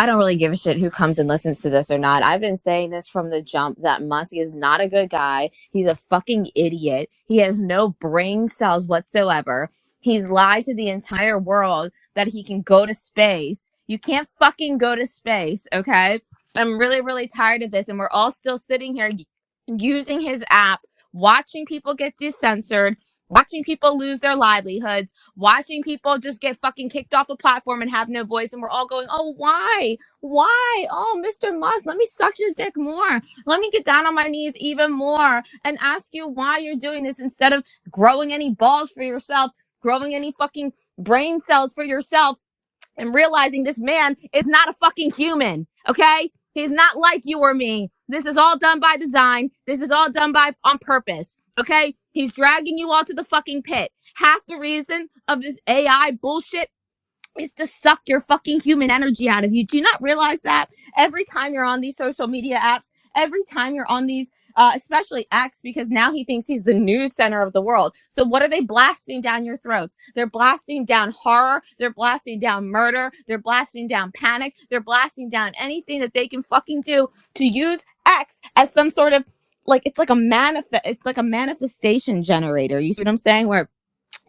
I don't really give a shit who comes and listens to this or not. I've been saying this from the jump that Musk is not a good guy. He's a fucking idiot. He has no brain cells whatsoever. He's lied to the entire world that he can go to space. You can't fucking go to space, okay? I'm really, really tired of this. And we're all still sitting here using his app, watching people get decensored, watching people lose their livelihoods, watching people just get fucking kicked off a platform and have no voice. And we're all going, oh, why? Why? Oh, Mr. Musk, let me suck your dick more. Let me get down on my knees even more and ask you why you're doing this instead of growing any balls for yourself, growing any fucking brain cells for yourself, and realizing this man is not a fucking human, okay? He's not like you or me. This is all done by design. This is all done by on purpose, okay? He's dragging you all to the fucking pit. Half the reason of this AI bullshit is to suck your fucking human energy out of you. Do you not realize that? Every time you're on these social media apps, every time you're on these, especially X, because now he thinks he's the news center of the world. So what are they blasting down your throats? They're blasting down horror. They're blasting down murder. They're blasting down panic. They're blasting down anything that they can fucking do to use X as some sort of, like, it's like a manifestation generator. You see what I'm saying? Where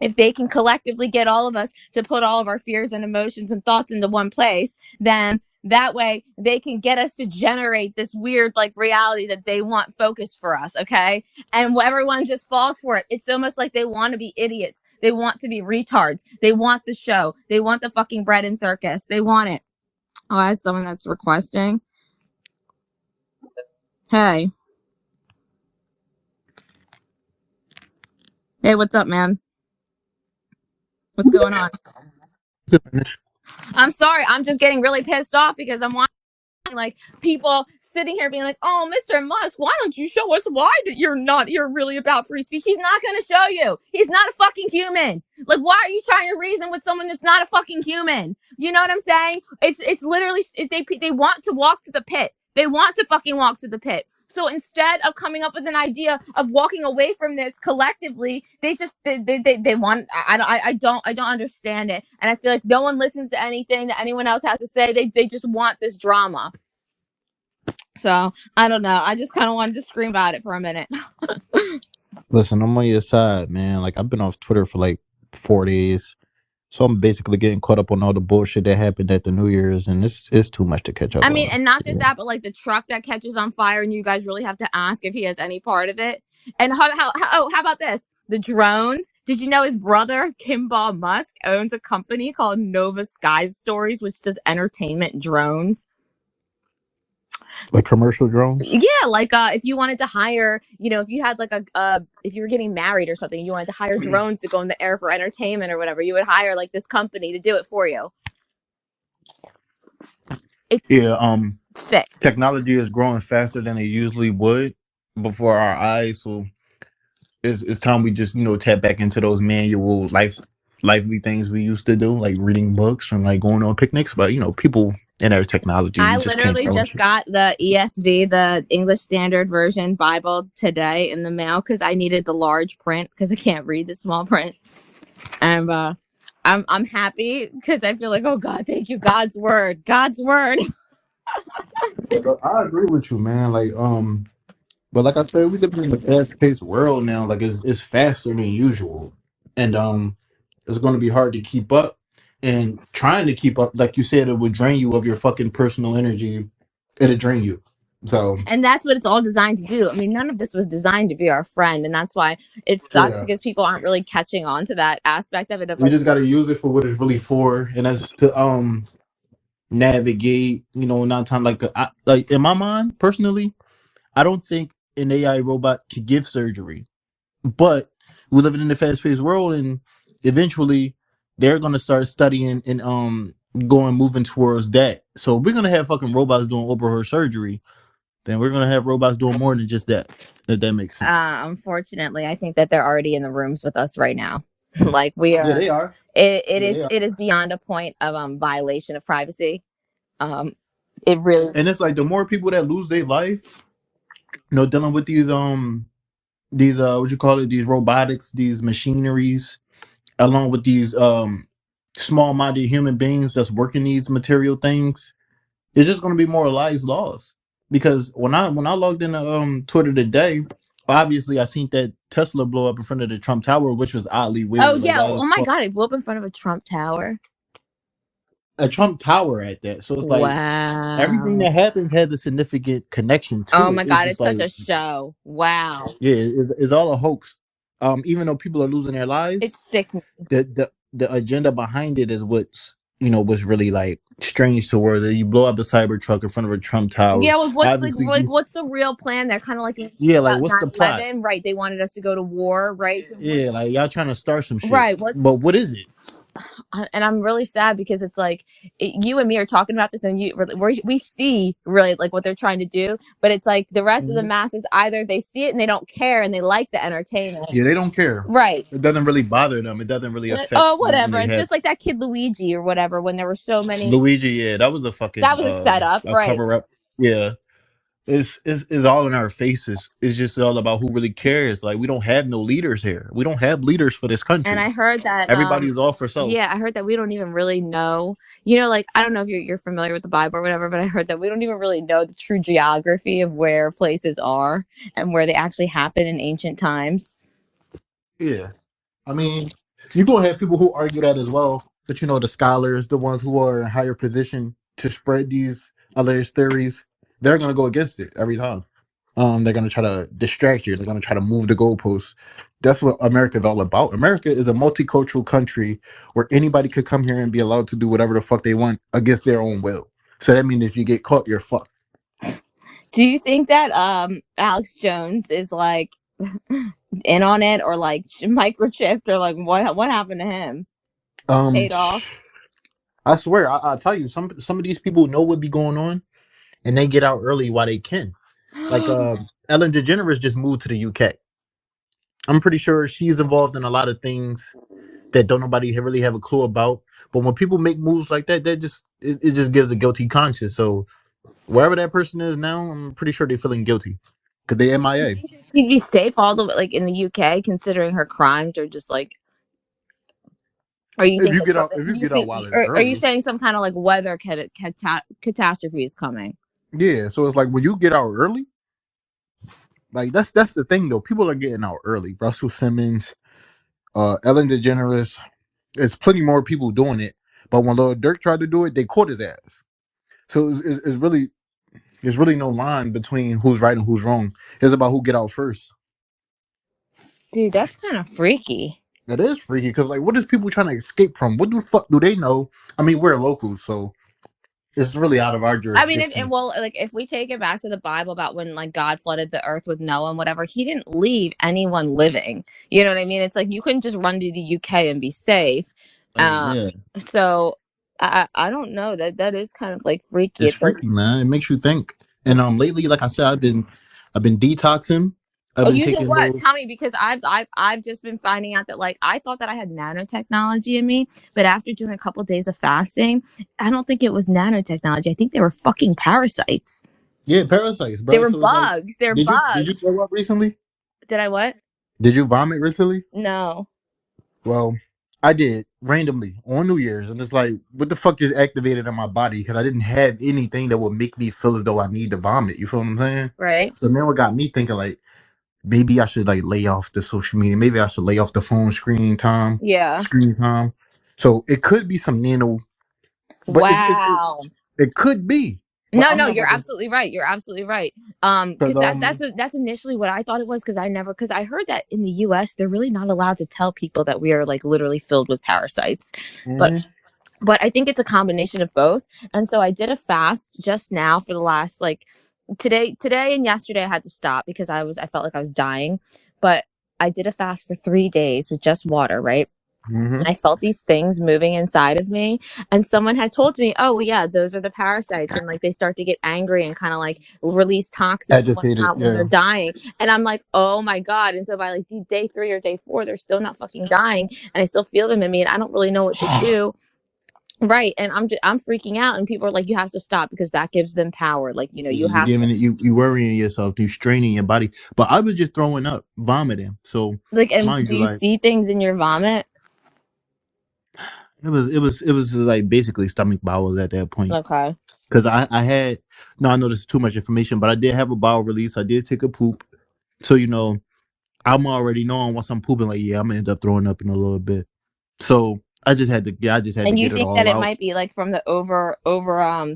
if they can collectively get all of us to put all of our fears and emotions and thoughts into one place, then that way they can get us to generate this weird like reality that they want focused for us, okay? And everyone just falls for it. It's almost like they want to be idiots. They want to be retards. They want the show. They want the fucking bread and circus. They want it. Oh, I had someone that's requesting. Hey. Hey, what's up, man? What's going on? I'm sorry. I'm just getting really pissed off because I'm watching like people sitting here being like, oh, Mr. Musk, why don't you show us why that you're really about free speech? He's not going to show you. He's not a fucking human. Like, why are you trying to reason with someone that's not a fucking human? You know what I'm saying? It's literally, they want to walk to the pit. They want to fucking walk to the pit. So instead of coming up with an idea of walking away from this collectively, they want, I don't understand it. And I feel like no one listens to anything that anyone else has to say. They just want this drama. So I don't know. I just kind of wanted to scream about it for a minute. Listen, I'm on your side, man. Like, I've been off Twitter for like 4 days. So I'm basically getting caught up on all the bullshit that happened at the New Year's, and it's too much to catch up I on. mean, and not just that, but like the truck that catches on fire, and you guys really have to ask if he has any part of it. And how about this? The drones. Did you know his brother Kimball Musk owns a company called Nova Sky Stories, which does entertainment drones? Like commercial drones? Yeah, like if you wanted to hire, if you had like if you were getting married or something, you wanted to hire drones to go in the air for entertainment or whatever, you would hire like this company to do it for you. Yeah, sick. technology is growing faster than it usually would before our eyes. So it's time we just, tap back into those manual lively things we used to do, like reading books and like going on picnics. But people and their technology, I just literally just got the ESV, the English Standard Version Bible today in the mail because I needed the large print because I can't read the small print. And I'm happy because I feel like, oh God, thank you, God's word. I agree with you, man. Like, but like I said, we live in a fast-paced world now. Like, it's faster than usual, and it's going to be hard to keep up. And trying to keep up, like you said, it would drain you of your fucking personal energy. It'll drain you. So, and that's what it's all designed to do. I mean, none of this was designed to be our friend, and that's why it sucks because people aren't really catching on to that aspect of it. We just got to use it for what it's really for, and that's to navigate. Not time like in my mind personally, I don't think an AI robot could give surgery, but we're living in a fast-paced world, and eventually they're gonna start studying and moving towards that. So we're gonna have fucking robots doing overhaul surgery. Then we're gonna have robots doing more than just that. If that makes sense. Unfortunately, I think that they're already in the rooms with us right now. Like we are. Yeah, they are. It is beyond a point of violation of privacy. It really. And it's like the more people that lose their life, dealing with these what you call it, these robotics, these machineries, along with these small-minded human beings that's working these material things, It's just going to be more lives lost. Because when I logged into Twitter today, obviously I seen that Tesla blow up in front of the Trump Tower, which was oddly Oh weird. Like, yeah. why the Oh my fuck God! It blew up in front of a Trump tower. a Trump Tower at that? So it's like everything Wow. that happens has a significant connection Oh to it. my It's God! just It's like such a show. Wow. yeah, it's all a hoax. Even though people are losing their lives, It's sickening. the agenda behind it is what's really like strange to where that you blow up a cyber truck in front of a Trump Tower. Yeah, well, what's Obviously, what's the real plan? They're kind of like yeah, like about what's the plot? 9/11, right? They wanted us to go to war, right? So Yeah, like y'all trying to start some shit, right. What's but what is it? and I'm really sad because it's like you and me are talking about this, and we see really like what they're trying to do, but it's like the rest of the Mhm. masses either they see it and they don't care and they like the entertainment, Yeah, they don't care. right? It doesn't really bother them. It doesn't really Oh, affect them when whatever. they And have just like that kid Luigi or whatever, when there were so many, Luigi. Yeah, that was a that fucking was a setup, a right? cover up. Yeah, it's all in our faces. It's just all about who really cares. Like we don't have no leaders here. We don't have leaders for this And country. I heard that Everybody's all for self. yeah, I heard that we don't even really know, like I don't know if you're familiar with the Bible or whatever, but I heard that we don't even really know the true geography of where places are and where they actually happened in ancient times. Yeah, I mean, you gonna have people who argue that as well. But the scholars, the ones who are in higher position to spread these alleged theories, they're gonna go against it every time. They're gonna try to distract you. They're gonna try to move the goalposts. That's what America is all about. America is a multicultural country where anybody could come here and be allowed to do whatever the fuck they want against their own will. So that means if you get caught, you're fucked. Do you think that Alex Jones is like in on it or like microchipped or like what happened to him? Um, Paid off. I swear, I tell you, some of these people know what be going on, and they get out early while they can. Like Ellen DeGeneres just moved to the UK. I'm pretty sure she's involved in a lot of things that don't nobody really have a clue about. But when people make moves like that, it just gives a guilty conscience. So wherever that person is now, I'm pretty sure they're feeling guilty because they You MIA. think she'd be safe all the way like in the UK considering her crimes are just like or you think like If you you get out think while it's or are you early, saying some kind of like weather catastrophe is coming? yeah. So it's like when you get out early, like that's the thing though. People are getting out early. Russell Simmons, Ellen DeGeneres. There's plenty more people doing it. But when Lil Durk tried to do it, they caught his ass. So it's really there's really no line between who's right and who's wrong. It's about who get out first. Dude, that's kind of freaky. That is freaky because like, what is people trying to escape from? What the fuck do they know? I mean, we're locals, so it's really out of our I mean, and jurisdiction. well, like if we take it back to the Bible about when like God flooded the earth with Noah and whatever, he didn't leave anyone living. You know what I mean? It's like you couldn't just run to the UK and be safe. Yeah, So I don't know that is kind of like freaky. it's It's like freaky, man. It makes you think. And lately, like I said, I've been detoxing. I've oh, been using taking what? little. Tell me because I've just been finding out that like I thought that I had nanotechnology in me, but after doing a couple of days of fasting, I don't think it was nanotechnology. I think they were fucking parasites. Yeah, parasites, They bro. were So it's like, bugs. They're did you bugs. throw up recently? Did I what? Did you vomit recently? No. Well, I did randomly on New Year's, and it's like, what the fuck just activated in my body? Because I didn't have anything that would make me feel as though I need to vomit. You feel what I'm saying? Right. So then what got me thinking like, maybe I should like lay off the social media. Maybe I should lay off the phone Yeah. screen time. So it could be some nano, but Wow. it could be. But No, I'm no, not you're about to absolutely right. You're absolutely right. because Because that's initially what I thought it was. Because I heard that in the U.S. they're really not allowed to tell people that we are like literally filled with parasites, but mhm. I think it's a combination of both. And so I did a fast just now for the last like today and yesterday I had to stop because I felt like I was dying, but I did a fast for 3 days with just water, right? And I felt these things moving inside of me. And someone had told me, oh, well, yeah, those are the parasites. And like they start to get angry and kind of like release toxins and Agitated, whatnot when they're yeah. dying. And I'm like, oh my God. And so by like day 3 or day 4, they're still not fucking dying. And I still feel them in me. And I don't really know what to do. Right. And I'm freaking out. And people are like, you have to stop because that gives them power. Like, you You have to. giving it, you worrying yourself, you straining your body. But I was just throwing up, vomiting. So Like, and mind do you, you like see things in your vomit? it was like basically stomach bowels at that point. Okay. Because I had no, I know this is too much information, but I did have a bowel release. I did take a poop, so I'm already knowing once I'm pooping, like I'm gonna end up throwing up in a little bit. So I just had to And you get it think that all it out. might be like from the over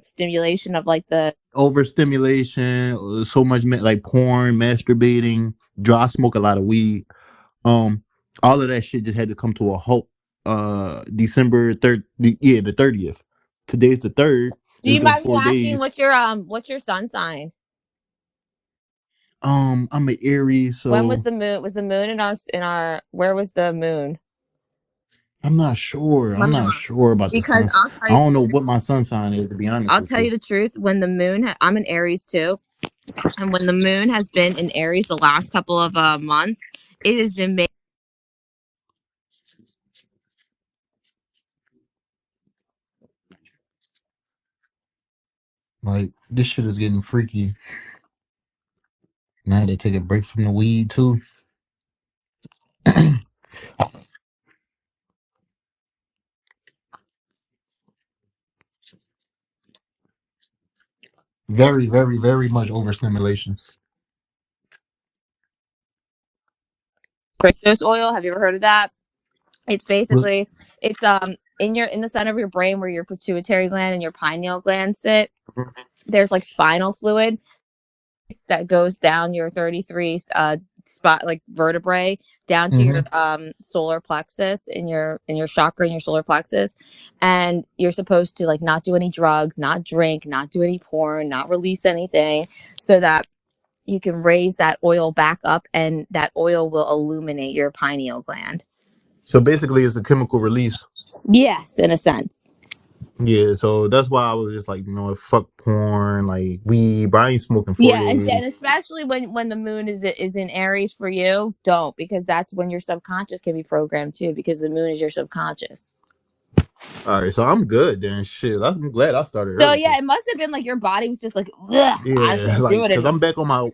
stimulation of like the Overstimulation, so much like porn, masturbating, I smoke a lot of weed. Um, all of that shit just had to come to a halt. December 3rd, the 30th. Today's the 3rd. Do It's you been mind me 4 days. asking what's your sun sign? I'm an Aries, When was so the moon? Was the moon in our where was the moon? I'm not sure. I'm Let me not look. sure about the Because sun. I don't know what my sun sign is, to be honest I'll with tell you you. the truth. When the moon, I'm an Aries too, and when the moon has been in Aries the last couple of months, it has been made. Like this shit is getting freaky. Now they take a break from the weed too. Very, very, very much overstimulations. Christos oil. Have you ever heard of that? It's What? basically it's in the center of your brain where your pituitary gland and your pineal gland sit. There's like spinal fluid that goes down your 33 spot like vertebrae down to your Mm-hmm. solar plexus in your chakra in your solar plexus, and you're supposed to like not do any drugs, not drink, not do any porn, not release anything, so that you can raise that oil back up and that oil will illuminate your pineal gland. So basically, it's a chemical release. Yes, in a sense. Yeah, so that's why I was just like, fuck porn, like weed. But I ain't smoking Yeah, 4 days. and especially when the moon is in Aries for you, don't, because that's when your subconscious can be programmed too, because the moon is your subconscious. All right, so I'm good then. Shit, I'm glad I started So early. yeah, it must have been like your body was just like, ugh, I Yeah, can't do like it because anymore.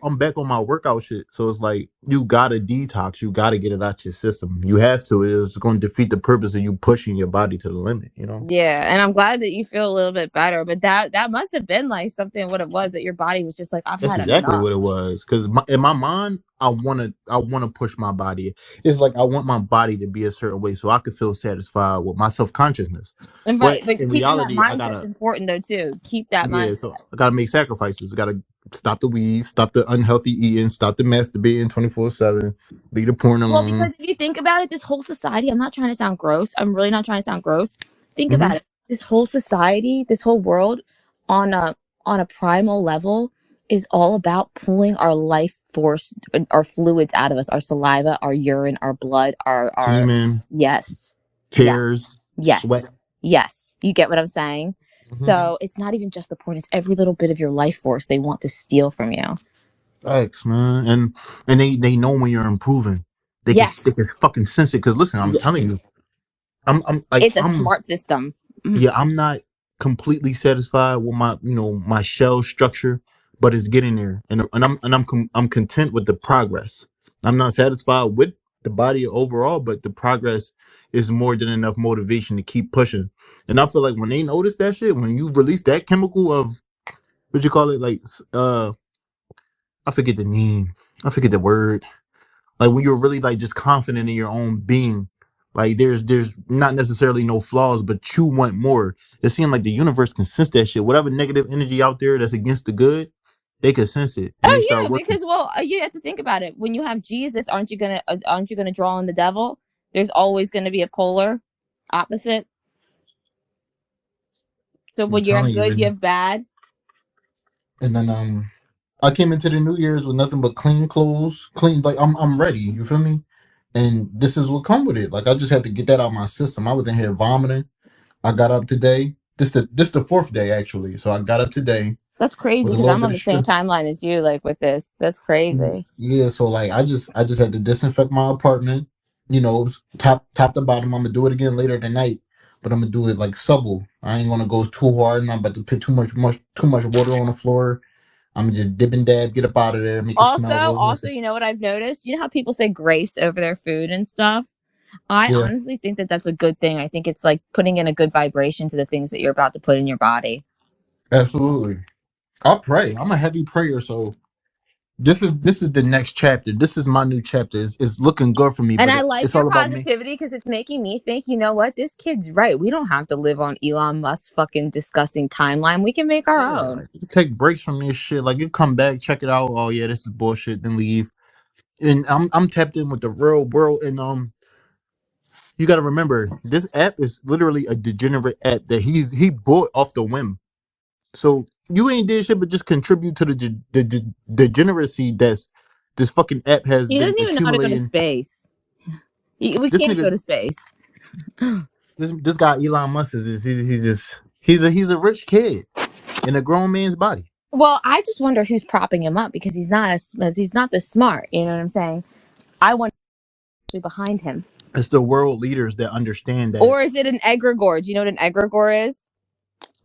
I'm back on my workout shit. So it's like you gotta detox. You gotta get it out your system. You have to. It's going to defeat the purpose of you pushing your body to the limit. Yeah, and I'm glad that you feel a little bit better, but that must have been like something what it was that your body was just like, I've That's had exactly enough. what it was. Because in my mind, I wanna push my body. It's like I want my body to be a certain way so I could feel satisfied with my self consciousness. And But right, but in keeping that reality, I mindset's gotta important though too. Keep that yeah. mindset. So I gotta make sacrifices. I gotta stop the weed, stop the unhealthy eating, stop the masturbating 24/7, leave the porn Well, because alone. if you think about it, this whole society, I'm not trying to sound gross. I'm really not trying to sound gross. Think Hmm. about it. This whole society, this whole world on a primal level is all about pulling our life force, our fluids out of us, our saliva, our urine, our blood, our Semen, yes. Yeah. tears, sweat. Yes. Yes. You get what I'm saying? Hmm. So it's not even just the porn, it's every little bit of your life force they want to steal from you. Thanks, man. And they know when you're improving. Yes. They can fucking sense it. Cause listen, I'm telling you, I'm like It's a smart system. yeah, I'm not completely satisfied with my my shell structure, but it's getting there, I'm content with the progress. I'm not satisfied with the body overall, but the progress is more than enough motivation to keep pushing. And I feel like when they notice that shit, when you release that chemical of what you call it, like I forget the name, I forget the word, like when you're really like just confident in your own being, like there's not necessarily no flaws, but you want more. It seems like the universe can sense that shit. Whatever negative energy out there that's against the good, they can sense it and they Oh start yeah, working. because well, you have to think about it. When you have Jesus, aren't you gonna draw in the devil? There's always gonna be a polar opposite. So I'm when you have telling you. good, you have bad. And then I came into the New Year's with nothing but clean clothes, clean, like I'm ready. You feel me? And this is what come with it. Like I just had to get that out of my system. I was in here vomiting. I got up today. This the fourth day actually. So I got up today That's crazy with a because little I'm bit on of the same strength. timeline as you. Like with this, that's crazy. Yeah, so like I just had to disinfect my apartment, top to bottom. I'm gonna do it again later tonight, but I'm gonna do it like subtle. I ain't gonna go too hard. I'm not about to put too much water on the floor. I'm gonna just dip and dab, get up out of there, make it smell real Also, nice. you know what I've noticed? You know how people say grace over their food and stuff? I Yeah, honestly think that that's a good thing. I think it's like putting in a good vibration to the things that you're about to put in your body. Absolutely. I'll pray. I'm a heavy prayer, so this is the next chapter. This is my new chapter. It's looking good for me, And but I like it's your all about me. positivity because it's making me think, you know what? This kid's right. We don't have to live on Elon Musk's fucking disgusting timeline. We can make our Yeah, own. like you take breaks from this shit. Like you come back, check it out. Oh yeah, this is bullshit. Then leave. And I'm tapped in with the real world. And you got to remember, this app is literally a degenerate app that he bought off the whim. So you ain't did shit but just contribute to the degeneracy that's this fucking app has He been doesn't even know how to go to accumulating. space. We This can't go nigga, to space. this guy Elon Musk is he just he's a rich kid in a grown man's body. Well, I just wonder who's propping him up because he's not this smart. You know what I'm saying? I wonder who's behind him. It's the world leaders that understand that Or is it an egregore? Do you know what an egregore is?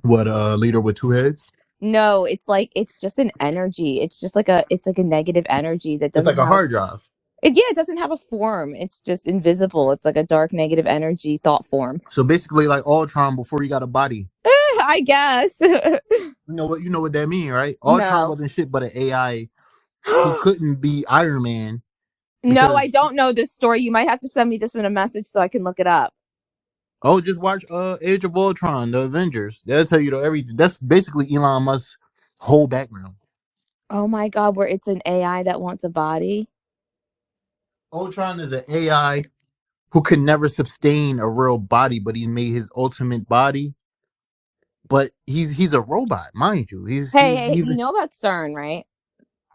what a leader with two heads. No, it's just an energy. It's like a negative energy that It's doesn't like a have hard drive. it doesn't have a form. It's just invisible. It's like a dark negative energy thought form. So basically, like Ultron before he got a body. I guess. You know what that mean, right? Ultron No. wasn't shit but an AI who couldn't be Iron Man No, I because don't know this story. You might have to send me this in a message so I can look it up. oh, just watch Age of Ultron, the Avengers. They'll tell you everything. That's basically Elon Musk's whole background. Oh my God, where it's an AI that wants a body. Ultron is an AI who could never sustain a real body, but he made his ultimate body. But he's a robot, mind you. Hey, He's you know about CERN, right?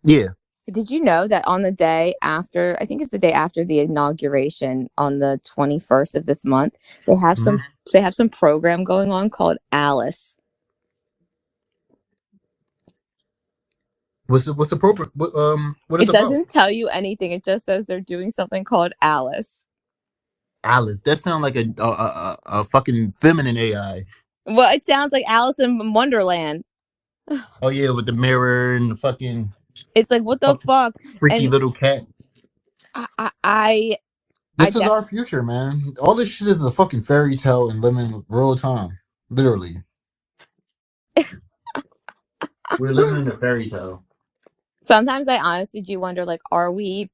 yeah. Did you know that on the day after, I think it's the day after the inauguration on the 21st of this month, they have Mhm. some program going on called Alice. What's the program? What It it's about? doesn't tell you anything. It just says they're doing something called Alice. Alice. That sounds like a fucking feminine AI. Well, it sounds like Alice in Wonderland. Oh yeah, with the mirror and the fucking It's like, what the fucking fuck? freaky And little cat. I, I, I, I This is our future, man. All this shit is a fucking fairy tale and living real time. Literally. We're living in a fairy tale. sometimes I honestly do wonder, like, are we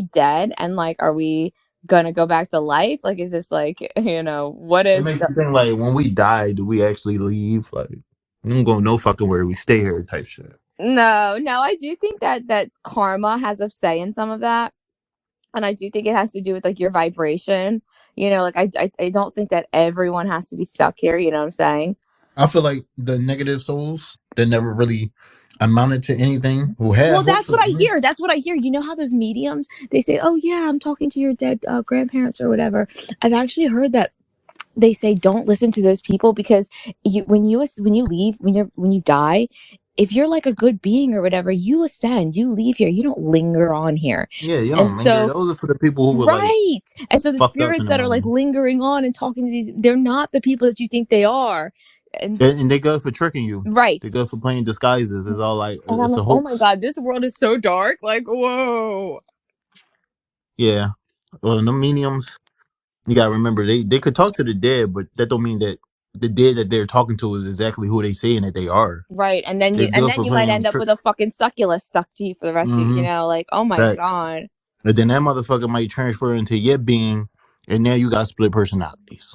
dead? And like, are we gonna go back to life? Like, is this like, what It if makes you think like when we die, do we actually leave? Like we don't go no fucking where we stay here type shit. No, I do think that karma has a say in some of that. And I do think it has to do with like your vibration. Like I don't think that everyone has to be stuck here, you know what I'm saying? I feel like the negative souls that never really amounted to anything who had Well, hopes that's what of I hear. That's what I hear. You know how those mediums, they say, "Oh yeah, I'm talking to your dead grandparents or whatever." I've actually heard that they say don't listen to those people because when you leave when you die, if you're like a good being or whatever, you ascend, you leave here, you don't linger on here. yeah, you And don't linger. so Those are for the people who were like right, and so the fucked up spirits in the that are like moment. lingering on and talking to these, they're not the people that you think they are. And And they go for tricking you. right, They go for playing disguises. It's all like and I'm it's a like, oh my hoax. God, this world is so dark, like whoa. Yeah. Well, the mediums, you gotta remember they could talk to the dead, but that don't mean that the dead that they're talking to is exactly who they saying that they are. Right, and then They're good for you might playing end up with a tricks. fucking succulus stuck to you for the rest of Mm-hmm. like, oh my Facts. God. And then that motherfucker might transfer into your being, and now you got split personalities.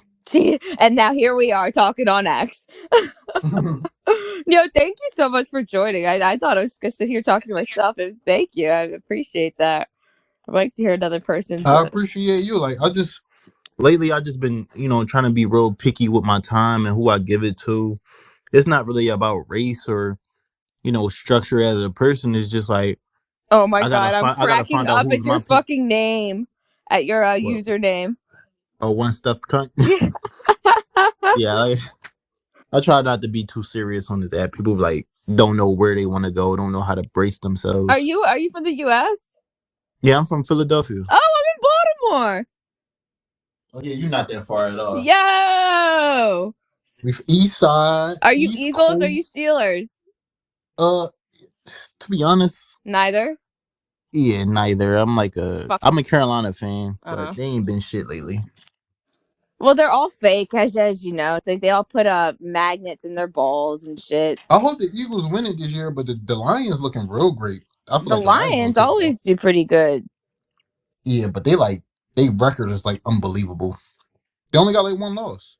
And now here we are talking on X. No, thank you so much for joining. I thought I was gonna sit here talking to myself, and thank you. I appreciate that. I like to hear another person's. I appreciate you. Like lately I just been, trying to be real picky with my time and who I give it to. It's not really about race or, structure as a person. It's just like Oh my I gotta God, I'm find I gotta cracking find out up who's at your my people. fucking name, at your What? username. Oh, one stuffed cunt. Yeah. Yeah, I try not to be too serious on this app. People like don't know where they want to go, don't know how to brace Are themselves. you from the U.S.? Yeah, I'm from Philadelphia. Oh, I'm in Baltimore. Oh yeah, you're not that far at all. Yo, We East Side, are you East Eagles or are you Coast. Steelers? Uh, to be honest, Neither. yeah, neither. Fuck. I'm a Carolina fan, Uh but huh. they ain't been shit lately. Well, they're all fake, as you know. It's like they all put magnets in their balls and shit. I hope the Eagles win it this year, but the Lions looking real great. I feel The like the Lions gonna Lions take it though. always do pretty good. Yeah, but they record is like unbelievable. They only got like one loss.